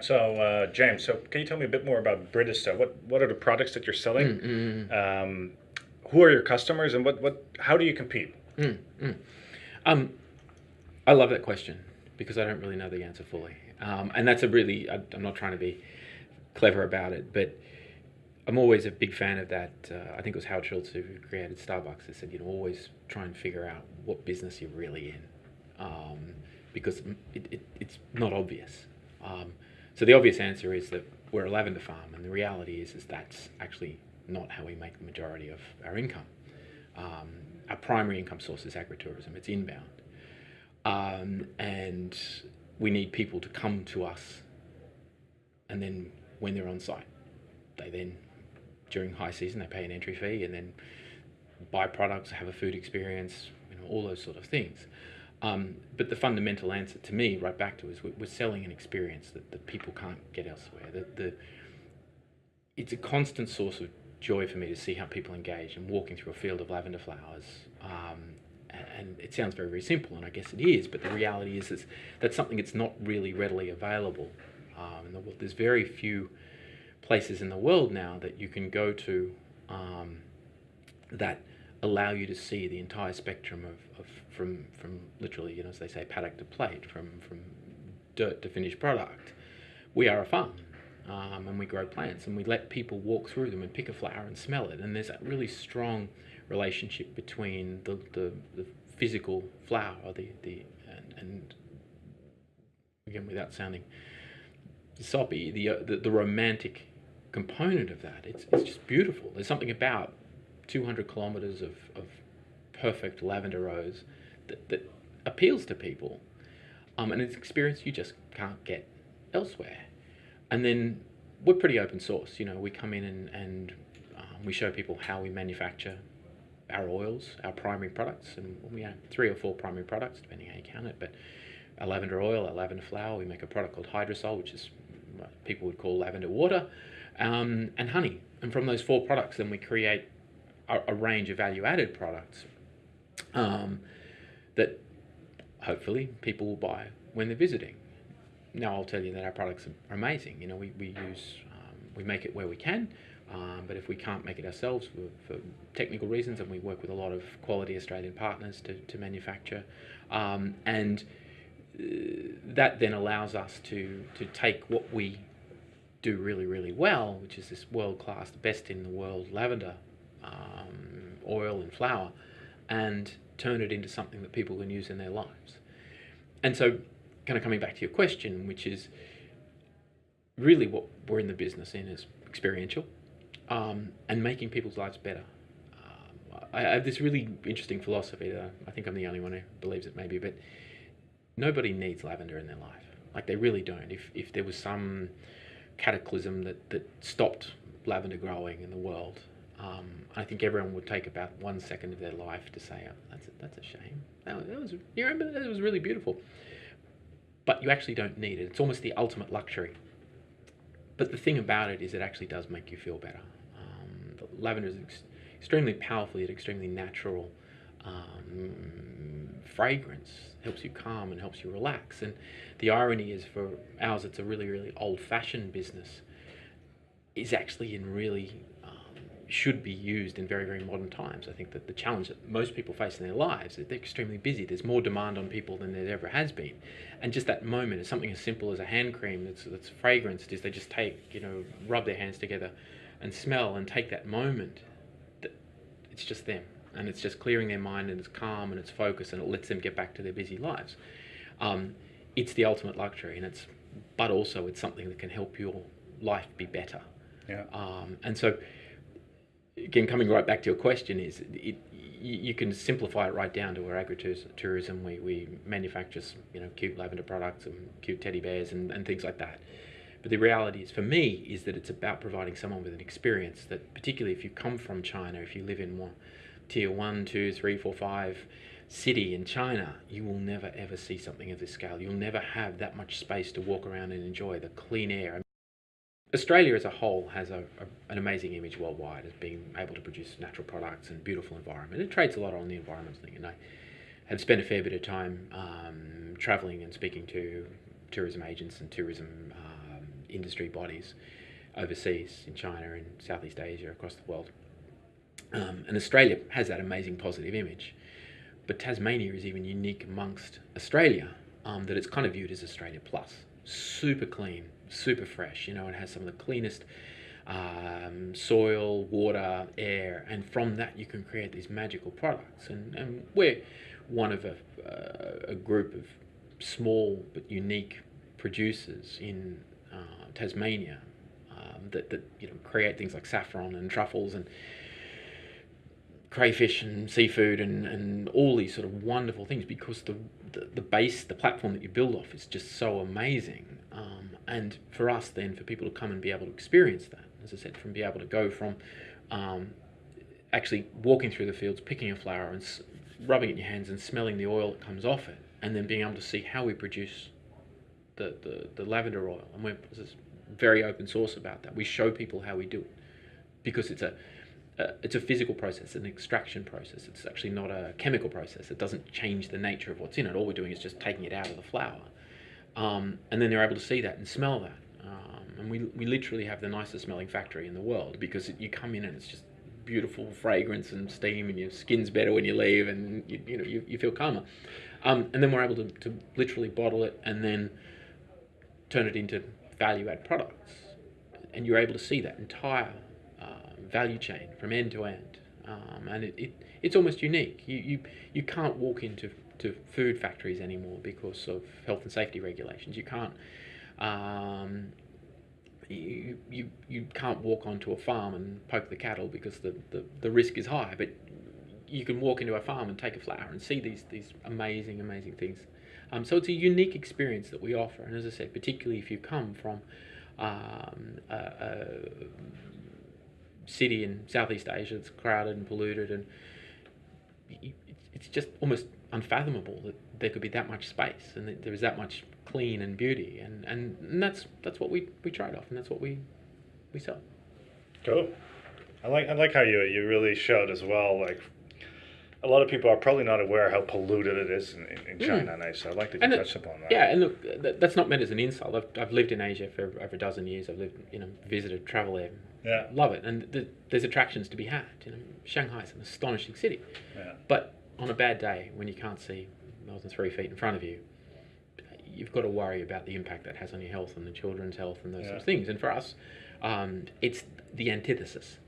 James, so can you tell me a bit more about Britista? What are the products that you're selling? Mm, mm, Um, who are your customers, and how do you compete? mm, mm. Um, I love that question because I don't really know the answer fully. And that's a really, I'm not trying to be clever about it, but I'm always a big fan of that. I think it was Howard Schultz who created Starbucks. He said, always try and figure out what business you're really in, because it's not obvious. Um, so the obvious answer is that we're a lavender farm, and the reality is that's actually not how we make the majority of our income. Um, our primary income source is agritourism. It's inbound, and we need people to come to us, and then when they're on site, they then during high season they pay an entry fee and then buy products, have a food experience, all those sort of things. But the fundamental answer to me, right back to, is we're selling an experience that people can't get elsewhere. It's a constant source of joy for me to see how people engage and walking through a field of lavender flowers. And it sounds very, very simple, and I guess it is, but the reality is that's something that's not really readily available in the world. There's very few places in the world now that you can go to that allow you to see the entire spectrum of from literally, as they say, paddock to plate, from dirt to finished product. We are a farm, and we grow plants, and we let people walk through them and pick a flower and smell it. And there's that really strong relationship between the physical flower, and again, without sounding soppy, the romantic component of that. It's just beautiful. There's something about 200 kilometers of perfect lavender rose that appeals to people, and it's an experience you just can't get elsewhere. And then we're pretty open source. We come in and we show people how we manufacture our oils, our primary products, and we have 3 or 4 primary products, depending how you count it. But our lavender oil, our lavender flower, we make a product called Hydrosol, which is what people would call lavender water, and honey. And from those 4 products, then we create a range of value-added products that hopefully people will buy when they're visiting. Now, I'll tell you that our products are amazing. We make it where we can, but if we can't make it ourselves for technical reasons, and we work with a lot of quality Australian partners to manufacture, and that then allows us to take what we do really, really well, which is this world-class, the best in the world lavender oil and flower, and turn it into something that people can use in their lives. And so, kind of coming back to your question, which is really what we're in the business in, is experiential, and making people's lives better. I have this really interesting philosophy that I think I'm the only one who believes it, maybe, but nobody needs lavender in their life. Like, they really don't. If there was some cataclysm that stopped lavender growing in the world, I think everyone would take about 1 second of their life to say, "Oh, that's a shame. That was, you remember, that was really beautiful." But you actually don't need it. It's almost the ultimate luxury. But the thing about it is, it actually does make you feel better. Lavender is extremely powerful yet extremely natural fragrance. Helps you calm and helps you relax. And the irony is, for ours, it's a really, really old-fashioned business, is actually in really should be used in very, very modern times. I think that the challenge that most people face in their lives is they're extremely busy. There's more demand on people than there ever has been. And just that moment is something as simple as a hand cream that's fragranced, is they just take, rub their hands together and smell and take that moment. It's just them. And it's just clearing their mind, and it's calm and it's focused, and it lets them get back to their busy lives. It's the ultimate luxury, but also it's something that can help your life be better. Yeah. And so, again, coming right back to your question, is you can simplify it right down to our agritourism. We manufacture cute lavender products and cute teddy bears and things like that. But the reality is, for me, is that it's about providing someone with an experience that, particularly if you come from China, if you live in tier 1, 2, 3, 4, 5 city in China, you will never ever see something of this scale. You'll never have that much space to walk around and enjoy the clean air. Australia as a whole has an amazing image worldwide as being able to produce natural products and beautiful environment. It trades a lot on the environmental thing, and I have spent a fair bit of time travelling and speaking to tourism agents and tourism industry bodies overseas in China and Southeast Asia, across the world. And Australia has that amazing positive image. But Tasmania is even unique amongst Australia, that it's kind of viewed as Australia Plus. Super clean, super fresh. You know, it has some of the cleanest soil, water, air, and from that you can create these magical products. And we're one of a group of small but unique producers in Tasmania that create things like saffron and truffles and crayfish and seafood and all these sort of wonderful things, because the base, the platform that you build off is just so amazing. And for us then, for people to come and be able to experience that, as I said, from be able to go from actually walking through the fields, picking a flower and rubbing it in your hands and smelling the oil that comes off it, and then being able to see how we produce the lavender oil. And we're very open source about that. We show people how we do it, because it's a physical process, an extraction process. It's actually not a chemical process. It doesn't change the nature of what's in it. All we're doing is just taking it out of the flower. And then they're able to see that and smell that. And we literally have the nicest smelling factory in the world, because you come in and it's just beautiful fragrance and steam, and your skin's better when you leave, and you feel calmer. And then we're able to literally bottle it and then turn it into value-add products. And you're able to see that entire value chain from end to end, and it's almost unique. You can't walk into food factories anymore because of health and safety regulations. You can't you can't walk onto a farm and poke the cattle because the risk is high. But you can walk into a farm and take a flower and see these amazing things. So it's a unique experience that we offer. And as I said, particularly if you come from a city in Southeast Asia that's crowded and polluted, and it's just almost unfathomable that there could be that much space and that there is that much clean and beauty, and that's what we trade off, and that's what we sell. Cool. I like how you really showed as well, like, a lot of people are probably not aware how polluted it is in China. And so I like that you touched upon that. Yeah, and look, that's not meant as an insult. I've lived in Asia for over a dozen years. I've lived, visited, travel there. Yeah. Love it. And there's attractions to be had. Shanghai's an astonishing city. Yeah. But on a bad day, when you can't see more than 3 feet in front of you, you've got to worry about the impact that has on your health and the children's health and those sorts of things. And for us, it's the antithesis.